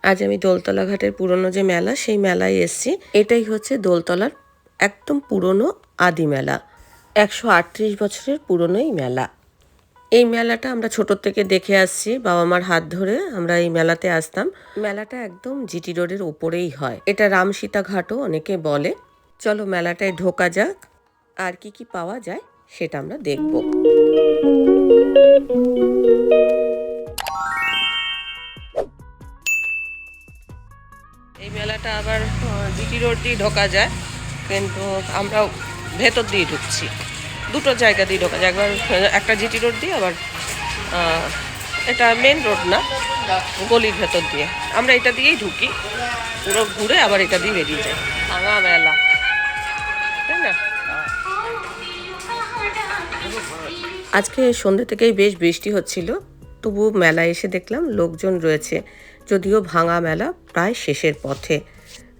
আজ আমি দোলতলা ঘাটের পুরনো যে মেলা সেই মেলায় এসেছি। এটাই হচ্ছে দোলতলার একদম পুরনো আদি মেলা। 138 বছরের পুরনো এই মেলা। এই মেলাটা আমরা ছোট থেকে দেখে আসছি, বাবা মার হাত ধরে আমরা এই মেলাতে আসতাম। মেলাটা একদম জিটি রোডের ওপরেই হয়। এটা রামসীতা ঘাটও অনেকে বলে। চলো মেলাটায় ঢোকা যাক, আর কি কি পাওয়া যায় সেটা আমরা দেখব। এই মেলাটা আবার জিটি রোড দিয়ে ঢোকা যায়, কিন্তু আমরা ভেতর দিয়ে ঢুকছি। দুটো জায়গা দিয়ে ঢোকা যায়, একবার একটা জিটি রোড দিয়ে, আবার এটা মেন রোড না, গলির ভেতর দিয়ে। আমরা এটা দিয়েই ঢুকি, পুরো ঘুরে আবার এটা দিয়ে বেরিয়ে যাই। ভাঙা মেলা, তাই না? আজকে সন্ধ্যে থেকেই বেশ বৃষ্টি হচ্ছিল, তবু মেলায় এসে দেখলাম লোকজন রয়েছে, যদিও ভাঙা মেলা প্রায় শেষের পথে।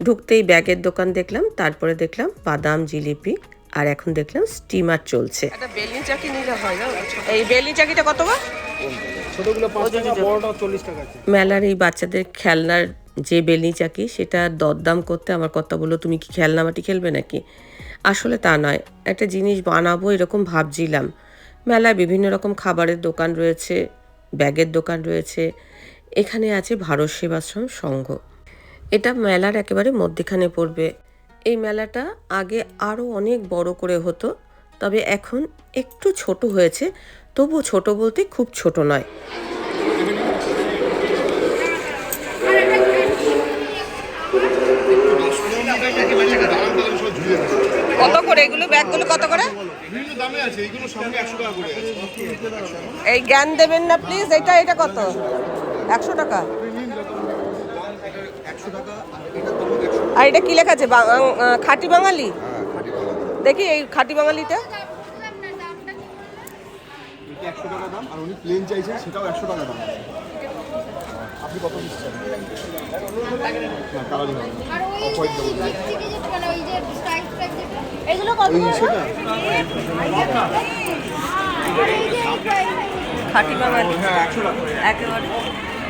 ঢুকতেই ব্যাগের দোকান দেখলাম, তারপরে দেখলাম বাদাম জিলিপি, আর এখন দেখলাম স্টিমার চলছে। একটা বেলনি চাকি নিলে হয় না? এই বেলনি চাকিটা কত? মেলার এই বাচ্চাদের খেলনার যে বেলনি চাকি, সেটা দরদাম করতে আমার কথা বললো, তুমি কি খেলনামাটি খেলবে নাকি? আসলে তা নয়, একটা জিনিস বানাবো এরকম ভাবছিলাম। মেলায় বিভিন্ন রকম খাবারের দোকান রয়েছে, ব্যাগের দোকান রয়েছে। এখানে আছে ভারত সেবাশ্রম সংঘ। এটা মেলার একেবারে মধ্যেখানে পড়বে। এই মেলাটা আগে আরও অনেক বড় করে হতো, তবে এখন একটু ছোট হয়েছে, তবু ছোট বলতে খুব ছোট নয়। কত করে এগুলো? ব্যাগগুলো কত করে? এই জ্ঞান দেবেন না প্লিজ। এটা কত? 100 টাকা। আর এটা কি লেখা আছে? খাঁটি বাঙালি। দেখি এই খাঁটি বাঙালিটা। 100 টাকা দাম, আর উনি প্লেন চাইছেন, সেটাও 100 টাকা দাম। আপনি কত দিচ্ছেন? না, কালারই হবে না। হোয়াইট দেবো। এগুলো কত করে? সেটা খাঁটি বাঙালি। হ্যাঁ, 100 টাকা একেবারে।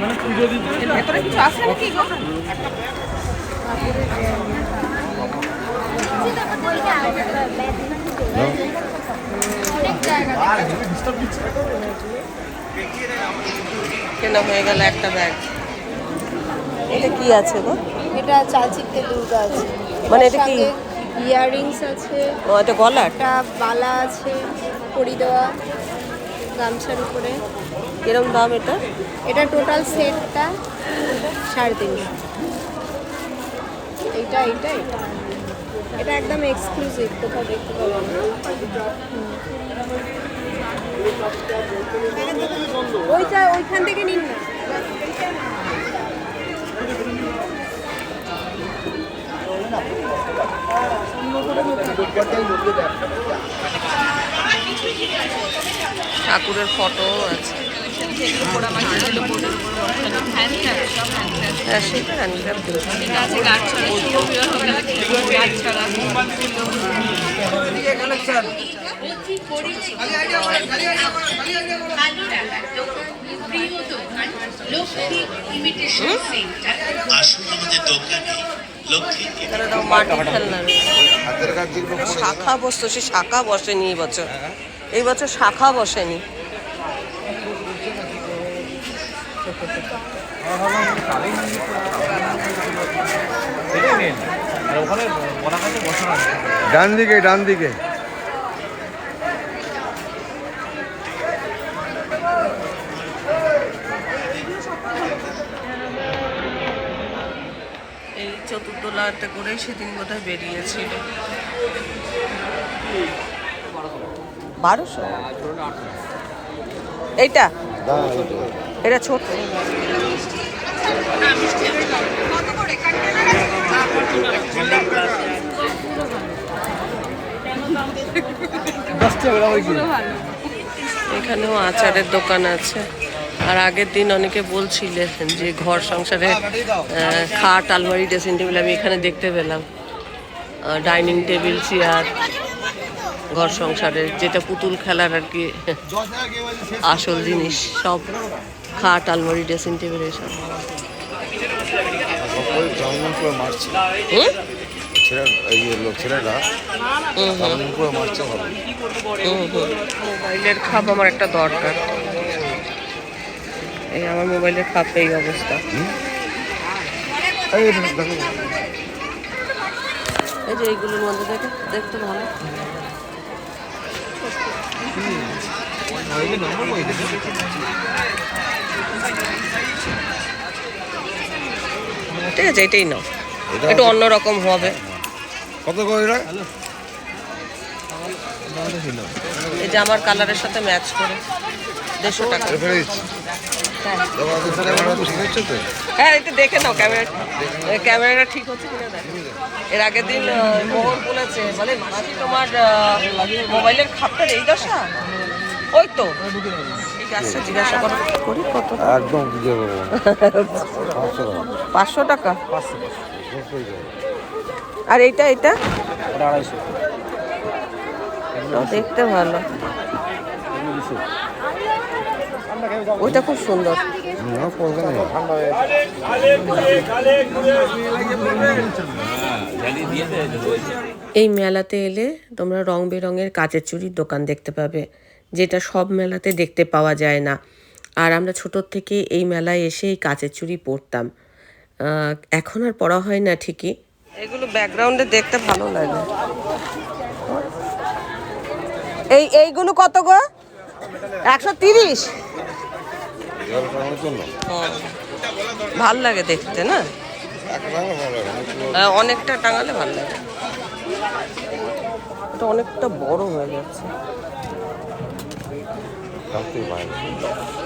মানে পুজো দিতে এর ভেতরে কিছু আছে নাকি গো? কেনা হয়ে গেল একটা ব্যাগ। এটা কি আছে গো? এটা চালচিত্রের দুর্গা আছে। মানে এটা কি? ইয়াররিংস আছে, ও, এটা গলার। একটা বালা আছে, পরি দেওয়া গামছার উপরে। কিরম দাম এটা? এটা টোটাল সেটটা 350। এইটা এটা এটা এটা একদম এক্সক্লুসিভ, কোথাও দেখতে পাবেন না। ওইখান থেকে নিন না। ঠাকুরের ফটো আছে। হ্যাঁ, সেটা হ্যান্ডক্রাফট। মাটির খেলনা, শাখা বসতো। সে শাখা বসেনি এই বছর। এই বছর শাখা বসেনি। ডান দিকে, ডান দিকে। এই চতুর্দোলাতে করে সেদিন বোধহয় বেরিয়েছিল। 1200 এইটা? এটা ছোট। এখানেও আচারের দোকান আছে। আর আগের দিন অনেকে বলছিলেন যে ঘর সংসারে খাট, আলমারি, ড্রেসিং টেবিল আমি এখানে দেখতে পেলাম। ডাইনিং টেবিল, চেয়ার, ঘর সংসারের যেটা পুতুল খেলার আর কি আসল জিনিস, সব খাট, আলমারি, ড্রেসিং টেবিল এসব। জঙ্গল করে মারছে হুম ছেলেরা, এই যে ছেলেরা জঙ্গল করে মারছে হবে। মোবাইলের খাপ আমার একটা দরকার। এই আমার মোবাইলের খাপ এই অবস্থা। এই দেখো এই যে এইগুলোর মধ্যে থেকে দেখতে ভালো। ঠিক আছে, এটাই নাও, এটা একটু অন্যরকম হবে। কত করে এরা? এই যে আমার কালারের সাথে ম্যাচ করে 150 টাকা। এটা ফেলে দিচ্ছি। দেখো, আগে ক্যামেরা তো ঠিক হচ্ছে তো? হ্যাঁ একটু দেখে নাও ক্যামেরাটা ঠিক হচ্ছে কিনা দেখো। এর আগের দিন মোহন বলেছে, বলে মাসি তোমার মোবাইলের খাপটার এই দশা। ওই তো এই গাছটা জিজ্ঞাসা করি কত। একদম দিয়ে দেবো 500 টাকা। আর এইটা এটা 250। তো দেখতে ভালো, ওইটা খুব সুন্দর। এই মেলাতে এলে তোমরা রং বেরঙের কাচের চুড়ির দোকান দেখতে পাবে, যেটা সব মেলাতে দেখতে পাওয়া যায় না। আর আমরা ছোটোর থেকে এই মেলায় এসে এই কাচের চুড়ি পরতাম। এখন আর পরা হয় না ঠিকই। এগুলো ব্যাকগ্রাউন্ডে দেখতে ভালো লাগে। এইগুলো কত গো? 130। ভাল লাগে দেখতে না, অনেকটা টাঙালে ভালো লাগে। এটা অনেকটা বড় হয়ে যাচ্ছে।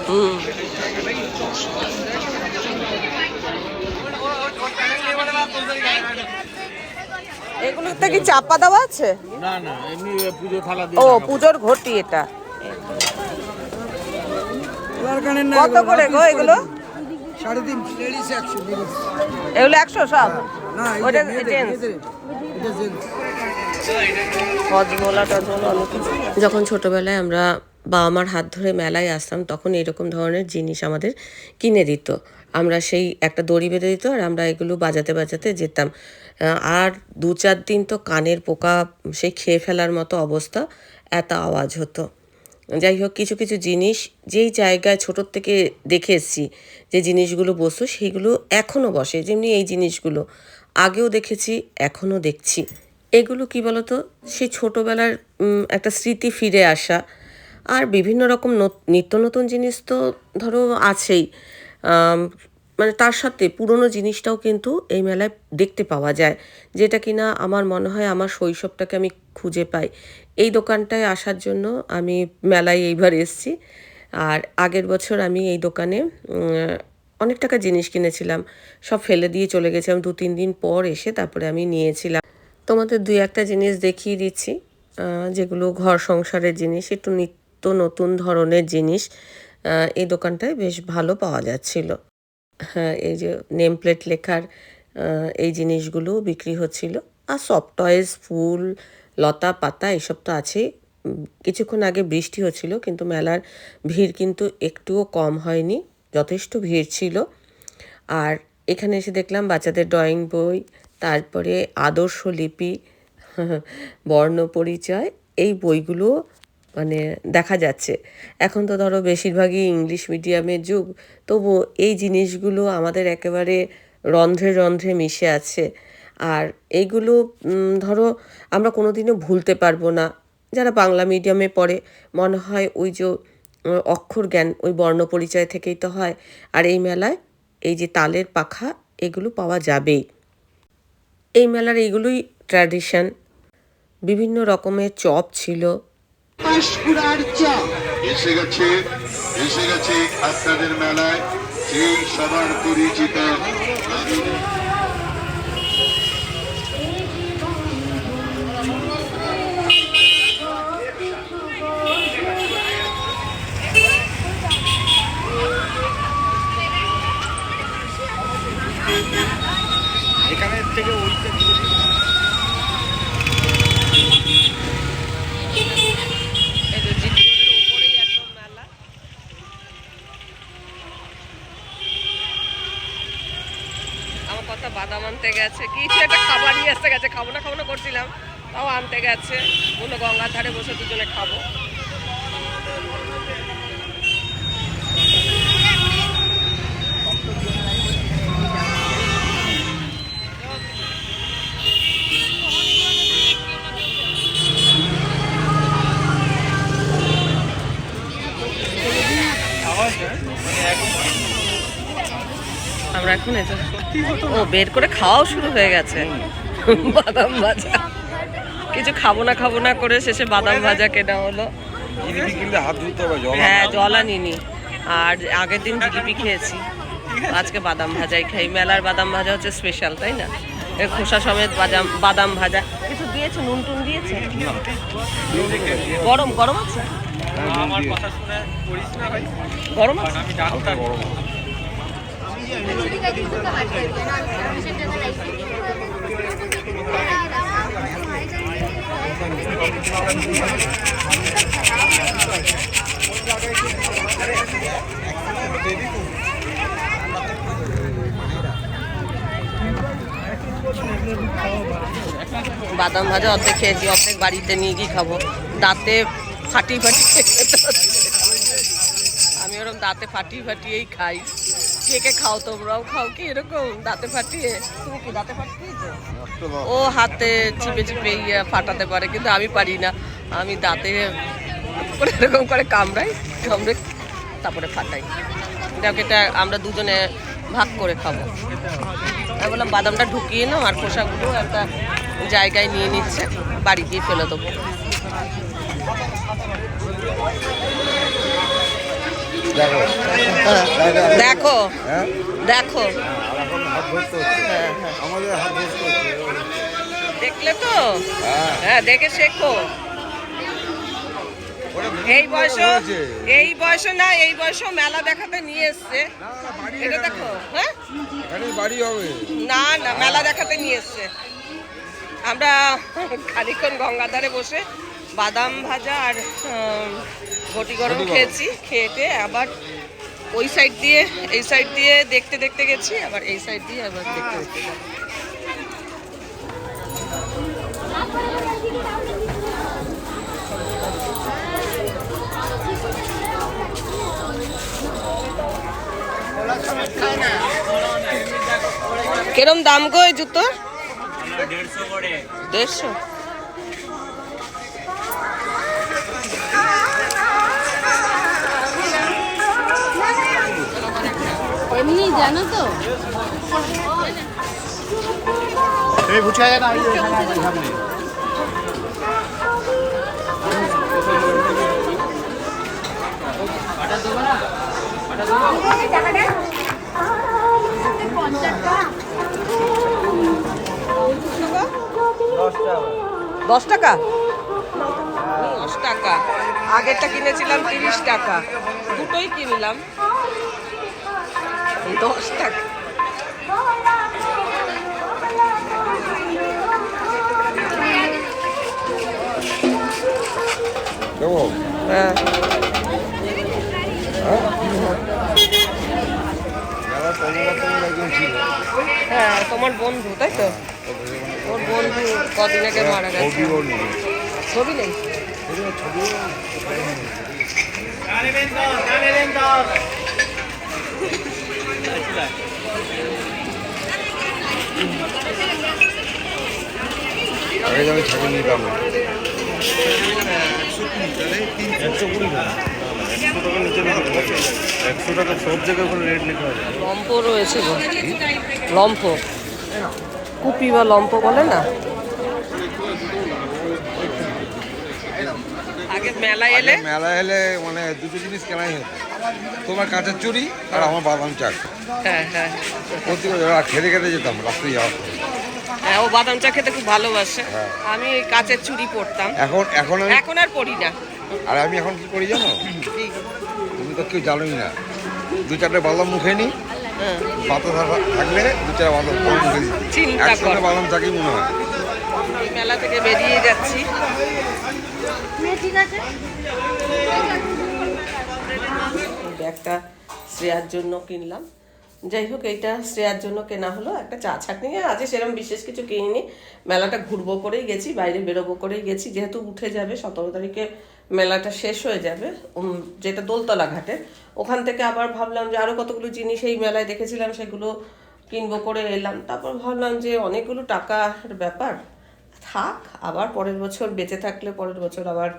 হুম এগুলোতে কি চাপা দেওয়া আছে? না না, এমনি পুজো থালা ও পুজোর ঘটি এটা। কত করে গো এগুলো? 350। এগুলো 100 সব? ওটা জেন্টস। হজমোলা টজমোলা অনেক কিছু। যখন ছোটবেলায় আমরা বাবা মার হাত ধরে মেলায় আসতাম, তখন এরকম ধরনের জিনিস আমাদের কিনে দিত। আমরা সেই একটা দড়ি বেঁধে দিত আর আমরা এগুলো বাজাতে বাজাতে যেতাম। আর 2-4 দিন তো কানের পোকা সেই খেয়ে ফেলার মতো অবস্থা, এত আওয়াজ হতো। যাই হোক, কিছু কিছু জিনিস যেই জায়গায় ছোটোর থেকে দেখে এসেছি যে জিনিসগুলো বসতো, সেইগুলো এখনও বসে। যেমনি এই জিনিসগুলো আগেও দেখেছি, এখনও দেখছি। এগুলো কি বলতো, সেই ছোটোবেলার একটা স্মৃতি ফিরে আসা। আর বিভিন্ন রকম নিত্য নতুন জিনিস তো ধরো আছেই, মানে তার সাথে পুরনো জিনিসটাও কিন্তু এই মেলায় দেখতে পাওয়া যায়, যেটা কিনা আমার মনে হয় আমার শৈশবটাকে আমি খুঁজে পাই। এই দোকানটায় আসার জন্য আমি মেলায় এইবার এসেছি। আর আগের বছর আমি এই দোকানে অনেক টাকা জিনিস কিনেছিলাম, সব ফেলে দিয়ে চলে গেছিলাম। 2-3 দিন পর এসে তারপরে আমি নিয়েছিলাম। তোমাদের 2-1টা জিনিস দেখিয়ে দিচ্ছি, যেগুলো ঘর সংসারের জিনিস, একটু নিত্য নতুন ধরনের জিনিস এই দোকানটায় বেশ ভালো পাওয়া যাচ্ছিল। হ্যাঁ, এই যে নেম প্লেট লেখার এই জিনিসগুলো বিক্রি হচ্ছিল। আর সফট টয়েস, ফুল, লতা পাতা এসব তো আছেই। কিছুক্ষণ আগে বৃষ্টি হচ্ছিল, কিন্তু মেলার ভিড় কিন্তু একটুও কম হয়নি, যথেষ্ট ভিড় ছিল। আর এখানে এসে দেখলাম বাচ্চাদের ড্রয়িং বই, তারপরে আদর্শ লিপি, বর্ণপরিচয়, এই বইগুলো মানে দেখা যাচ্ছে। এখন তো ধরো বেশিরভাগই ইংলিশ মিডিয়ামের যুগ, তবু এই জিনিসগুলো আমাদের একেবারে রন্ধ্রে রন্ধ্রে মিশে আছে। আর এইগুলো ধরো আমরা কোনোদিনও ভুলতে পারবো না। যারা বাংলা মিডিয়ামে পড়ে, মনে হয় ওই যে অক্ষর জ্ঞান ওই বর্ণপরিচয় থেকেই তো হয়। আর এই মেলায় এই যে তালের পাখা, এগুলো পাওয়া যাবেই। এই মেলার এইগুলোই ট্র্যাডিশন। বিভিন্ন রকমের চপ ছিল। এসে গেছে আপনাদের মেলায় সেই সবার পরিচিত এখানের থেকে ওইটা আমার কথা অবস্থা, বাদাম আনতে গেছে, কিছু একটা খাবার নিয়ে আসতে গেছে, খাবো না করছিলাম, তাও আনতে গেছে, বললো গঙ্গার ধারে বসে দুজনে খাবো। আমরা এখন এটা ও বের করে খাওয়াও শুরু হয়ে গেছে বাদাম ভাজা। কিছু খাবো না করে শেষে বাদাম ভাজা কেনা হলো। জিলিপি কিনলে হাত ধুতে হবে, জল হ্যাঁ, জল আনিনি, আর আগের দিন জিলিপি খেয়েছি, আজকে বাদাম ভাজাই খাই। মেলার বাদাম ভাজা হচ্ছে স্পেশাল, তাই না? এর খোসা সমেত বাদাম ভাজা। কিছু দিয়েছে, নুন টুন দিয়েছে? গরম গরম আছে, আমার কথা শুনে করিস না ভাই, গরম আছে। আমি ডাক্তার। বাদাম ভাজা অর্ধেক খেয়েছি, অর্ধেক বাড়িতে নিয়ে গিয়ে খাবো। দাঁতে ফাটিয়ে খেতে হচ্ছে। আমি ওরকম দাঁতে ফাটিয়েই খাই। কে খাও, তোমরাও খাও কি এরকম দাঁতে ফাটিয়ে? তুমি কি দাঁতে ফাটিয়েছো? ও হাতে চিপে ফাটাতে পারে, কিন্তু আমি পারি না। আমি দাঁতে এরকম করে কামড়ে তারপরে ফাটাই। এটা আমরা দুজনে ভাগ করে খাবো। আমি বললাম বাদামটা ঢুকিয়ে নাও, আর খোসাগুলো একটা জায়গায় নিয়ে নিচ্ছে, বাড়ি দিয়ে ফেলে দেবো। দেখো দেখো, দেখলে তো? হ্যাঁ, দেখে শেখো। এই বয়স না, এই বয়সেও মেলা দেখাতে নিয়ে এসছে। এটা দেখো। হ্যাঁ, বাড়ি হবে না, মেলা দেখাতে নিয়ে এসছে। আমরা খানিকক্ষণ গঙ্গাধারে বসে বাদাম ভাজা আর ঘটি গরম খেয়েছি। খেয়ে আবার ওই সাইড দিয়ে এই সাইড দিয়ে দেখতে গেছি, আবার এই সাইড দিয়ে আবার দেখতে কিরম দাম গো এই জুতো? 150 করে। 150? এমনি জানো তো? এই বুঝা যায় না, এই সামনে দশ টাকা? 10 টাকা। আগেরটা কিনেছিলাম 30 টাকা, দুটোই কিনলাম 10 টাকা। হ্যাঁ, হ্যাঁ, তোমার বন্ধু তাই তো? ওর বন্ধু কদিন আগে মারা গেছে। ছবি নেই? আগে আমি ছাগল নিতাম না। 100 টাকা সব জায়গায় কোনো রেট লেখা আছে। লম্প রয়েছে গো, লম্প, কুপি বা লম্প বলে না। আগে মেলা এলে মানে দুটো জিনিস কেনাই হতো, তোমার কাঁচের চুড়ি আর আমার বাদাম চাট। হ্যাঁ, খেতে যেতাম রাত্রে যাওয়ার পরে। হ্যাঁ, ও বাদাম চা খেতে খুব ভালোবাসে। হ্যাঁ। আমি কাঁচের চুড়ি পরতাম, এখন এখন আর পরি না। আর আমি এখন কি করি জানো? কি? তুমি তো কেউ জানোই না, 2-4টে বাদাম মুখে নিই, হ্যাঁ, পাতা থাকলে 2-4 বাদাম মুখে দিই, চিন্তা একসঙ্গে কর। বাদাম চাকি মনে হয়। এই মেলা থেকে বেরিয়ে যাচ্ছি। ঠিক আছে। ব্যাগটা শ্রেয়ার জন্য কিনলাম, যাই হোক, এইটা শ্রেয়ার জন্য কেনা হলো একটা চা ছাঁকনি। আজকে সেরকম বিশেষ কিছু কিনিনি, মেলাটা ঘুরবো করেই গেছি, বাইরে বেরোবো করেই গেছি, যেহেতু উঠে যাবে 17 তারিখে মেলাটা শেষ হয়ে যাবে, যেটা দোলতলা ঘাটে। ওখান থেকে আবার ভাবলাম যে আরও কতগুলো জিনিস এই মেলায় দেখেছিলাম সেগুলো কিনবো করে এলাম। তারপর ভাবলাম যে অনেকগুলো টাকার ব্যাপার, থাক, আবার পরের বছর বেঁচে থাকলে পরের বছর আবার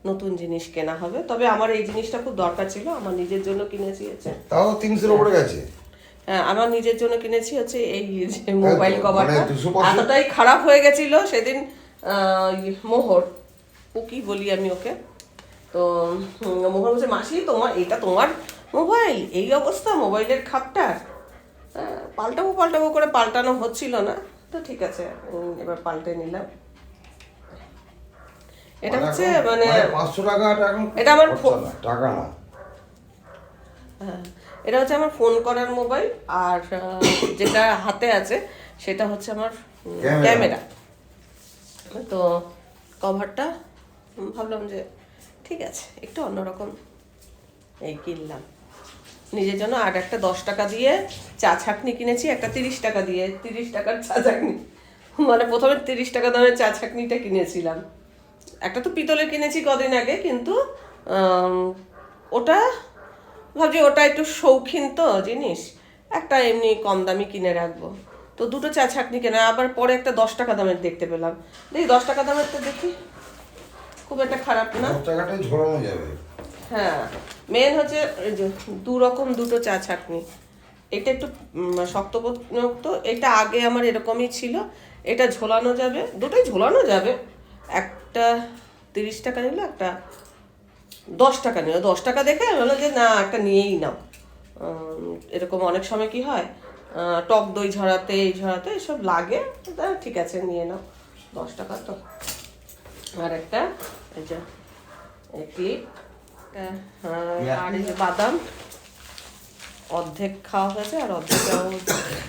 নতুন জিনিস কেনা হবে। তবে আমার এই জিনিসটা খুব দরকার ছিল, আমার নিজের জন্য কিনেছি হচ্ছে। তাও 300 উপরে গেছে। হ্যাঁ, আমার নিজের জন্য কিনেছি হচ্ছে এই যে মোবাইল কভারটা। মানে 200% এতটাই খারাপ হয়ে গেছিল সেদিন, মোহর, ও কি বলি আমি ওকে, তো মোহর বলছে মাসি এটা তোমার মোবাইল, এই অবস্থা মোবাইলের খাপটার। পাল্টাবো করে পাল্টানো হচ্ছিল না, তো ঠিক আছে এবার পাল্টে নিলাম। এটা হচ্ছে মানে 500 টাকাটা এখন এটা আমার টাকা না। হ্যাঁ, এটা হচ্ছে আমার ফোন করার মোবাইল, আর যেটা হাতে আছে সেটা হচ্ছে আমার ক্যামেরা। তো কভারটা ভাবলাম যে ঠিক আছে একটু অন্যরকম এই কিনলাম নিজের জন্য। আর একটা 10 টাকা দিয়ে চা ছাঁকনি কিনেছি, একটা 30 টাকা দিয়ে, 30 টাকার চা ছাঁকনি, মানে প্রথমে 30 টাকা দামের চা ছাঁকনিটা কিনেছিলাম। একটা তো পিতলের কিনেছি কদিন আগে, কিন্তু ওটা ভাবছি ওটা একটু শৌখিন তো জিনিস, একটা এমনি কম দামি কিনে রাখবো। তো দুটো চা ছাঁকনি কেনা, আবার পরে একটা 10 টাকা দামের দেখতে পেলাম, দেখি 10 টাকা দামের তো দেখি খুব একটা খারাপ না। 10 টাকাটাই ঝোলানো যাবে। হ্যাঁ, মেন হচ্ছে দুটো চা ছাঁকনি। এটা একটু শক্তপোক্ত, এটা আগে আমার এরকমই ছিল। এটা ঝোলানো যাবে, দুটোই ঝোলানো যাবে। একটা 30 টাকা নিল, একটা 10 টাকা নিল। 10 টাকা দেখে বললো যে না একটা নিয়েই নাও। এরকম অনেক সময় কি হয়, টক দই ঝরাতে এই ঝরাতে এসব লাগে, ঠিক আছে নিয়ে নাও, 10 টাকা তো। আর একটা এই যে ক্লিপ, আর এই যে বাদাম অর্ধেক খাওয়া হয়েছে, আর অর্ধেক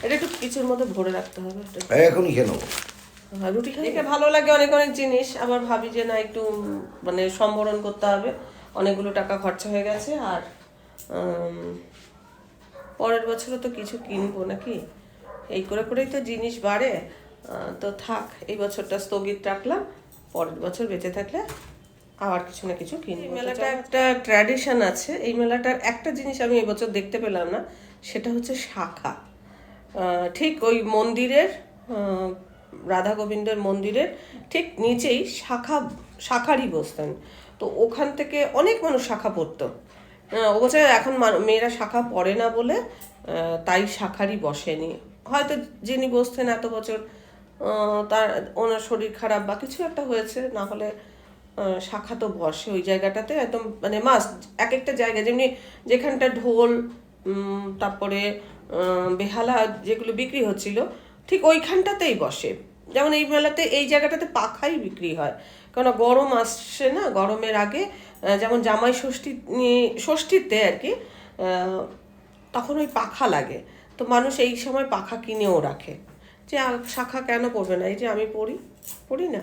এটা একটু কিছুর মধ্যে ভরে রাখতে হবে। এখনই খেয়ে নেবো। রুটি খেতে ভালো লাগে অনেক জিনিস, আবার ভাবি যে না একটু মানে সম্বরণ করতে হবে, অনেকগুলো টাকা খরচা হয়ে গেছে। আর পরের বছরও তো কিছু কিনবো নাকি, এই করেই তো জিনিস বাড়ে। তো থাক, এই বছরটা স্থগিত রাখলাম, পরের বছর বেঁচে থাকলে আবার কিছু না কিছু কিনবো। এই মেলাটা একটা ট্র্যাডিশন আছে, এই মেলাটার একটা জিনিস আমি এবছর দেখতে পেলাম না, সেটা হচ্ছে শাখা। ঠিক ওই মন্দিরের, রাধা গোবিন্দের মন্দিরের ঠিক নিচেই শাখারই বসতেন। তো ওখান থেকে অনেক মানুষ শাখা পড়তো। অবশ্যই এখন মেয়েরা শাখা পড়ে না বলে তাই শাখারই বসেনি, হয়তো যিনি বসতেন এত বছর তার ওনার শরীর খারাপ বা কিছু একটা হয়েছে, না হলে শাখা তো বসে ওই জায়গাটাতে একদম, মানে মাস্ট। এক একটা জায়গা যেমনি যেখানটা ঢোল, তারপরে বেহালা যেগুলো বিক্রি হচ্ছিল ঠিক ওইখানটাতেই বসে। যেমন এই মেলাতে এই জায়গাটাতে পাখাই বিক্রি হয়, কারণ গরম আসছে না, গরমের আগে যেমন জামাই ষষ্ঠীতে আর কি, তখন ওই পাখা লাগে, তো মানুষ এই সময় পাখা কিনেও রাখে। যে শাখা কেন পড়বে না, এই যে আমি পড়ি না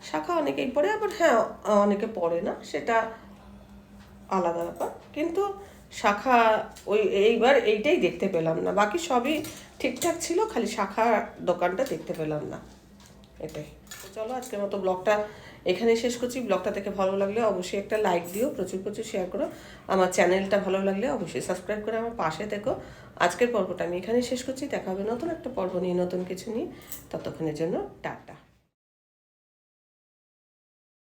শাখা, অনেকেই পড়ে, আবার হ্যাঁ অনেকে পড়ে না, সেটা আলাদা ব্যাপার। কিন্তু শাখা এইবার এইটাই দেখতে পেলাম না, বাকি সবই ঠিকঠাক ছিল, খালি শাখা দোকানটা দেখতে পেলাম না, এটাই। চলো আজকের মতো ব্লগটা এখানেই শেষ করছি। ব্লগটা দেখে ভালো লাগলে অবশ্যই একটা লাইক দিও, প্রচুর শেয়ার করো। আমার চ্যানেলটা ভালো লাগলে অবশ্যই সাবস্ক্রাইব করে আমার পাশে থেকো। আজকের পর্বটা আমি এখানেই শেষ করছি, দেখা হবে নতুন একটা পর্ব নিয়ে, নতুন কিছু নিয়ে। ততক্ষণের জন্য টাটা।